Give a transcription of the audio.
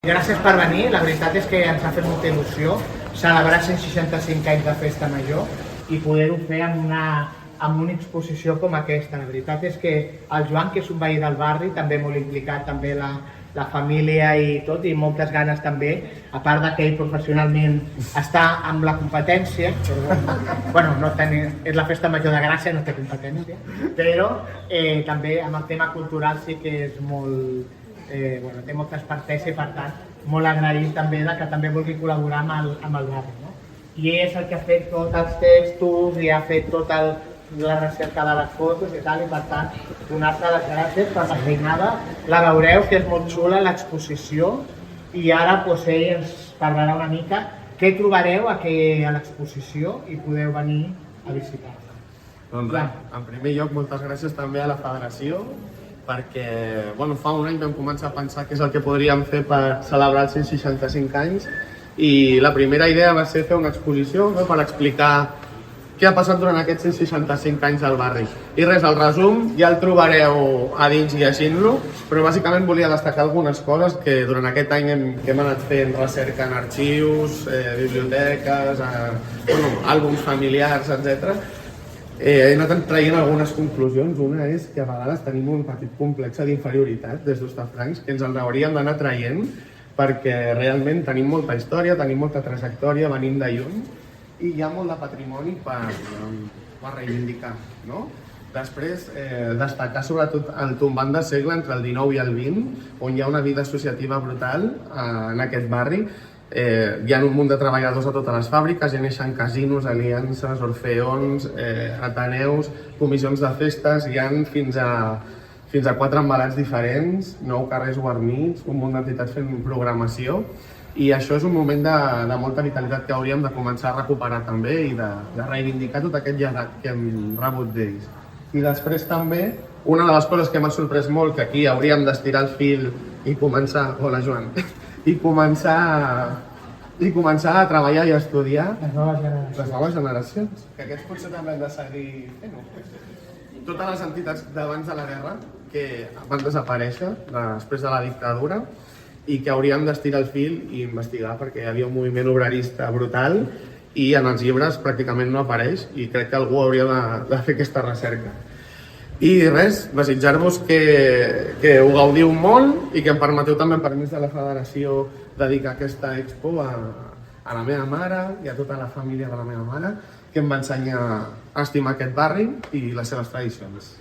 Gràcies per venir, la veritat és que ens ha fet molta il·lusió celebrar 165 anys de festa major i poder-ho fer amb una exposició com aquesta. La veritat és que el Joan, que és un veí del barri, també molt implicat, també la família i tot, i moltes ganes també, a part que ell professionalment està amb la competència, però no és la festa major de Gràcia, no té competència, però també amb el tema cultural sí que és molt... té molta expertesa i per tant molt agraït també que també vulgui col·laborar amb el barri. I és el que ha fet tots els textos i ha fet tota la recerca de les fotos i tal, i per tant donar-te les gràcies per la feinada. La veureu, que és molt xula l'exposició, i ara ell ens parlarà una mica què trobareu a l'exposició i podeu venir a visitar-la. Doncs en primer lloc, moltes gràcies també a la Federació, perquè fa un any vam començar a pensar què és el que podríem fer per celebrar els 165 anys, i la primera idea va ser fer una exposició per explicar què ha passat durant aquests 165 anys al barri. I res, el resum ja el trobareu a dins llegint-lo, però bàsicament volia destacar algunes coses que durant aquest any hem anat fent recerca en arxius, biblioteques, àlbums familiars, etc. He anat traient algunes conclusions. Una és que a vegades tenim un petit complex d'inferioritat des d'Hostafrancs que ens el hauríem d'anar traient, perquè realment tenim molta història, tenim molta trajectòria, venim de lluny i hi ha molt de patrimoni per reivindicar. Després, destacar sobretot el tombant de segle entre el XIX i el XX, on hi ha una vida associativa brutal en aquest barri. Hi ha un munt de treballadors a totes les fàbriques, hi neixen casinos, aliances, orfeons, ateneus, comissions de festes, hi ha fins a 4 embalats diferents, 9 carrers guarnits, un munt d'entitats fent programació, i això és un moment de molta vitalitat que hauríem de començar a recuperar també i de reivindicar tot aquest llegat que hem rebut d'ells. I després també, una de les coses que m'ha sorprès molt, que aquí hauríem d'estirar el fil i començar... Hola, Joan! I començar a treballar i a estudiar les noves generacions, que aquests potser també han de seguir fent-ho. Totes les entitats d'abans de la guerra que van desaparèixer després de la dictadura i que hauríem d'estirar el fil i investigar, perquè hi havia un moviment obrerista brutal i en els llibres pràcticament no apareix, i crec que algú hauria de fer aquesta recerca. I res, desitjar-vos que ho gaudiu molt i que em permeteu també, en permís de la Federació, dedicar aquesta expo a la meva mare i a tota la família de la meva mare, que em va ensenyar a estimar aquest barri i les seves tradicions.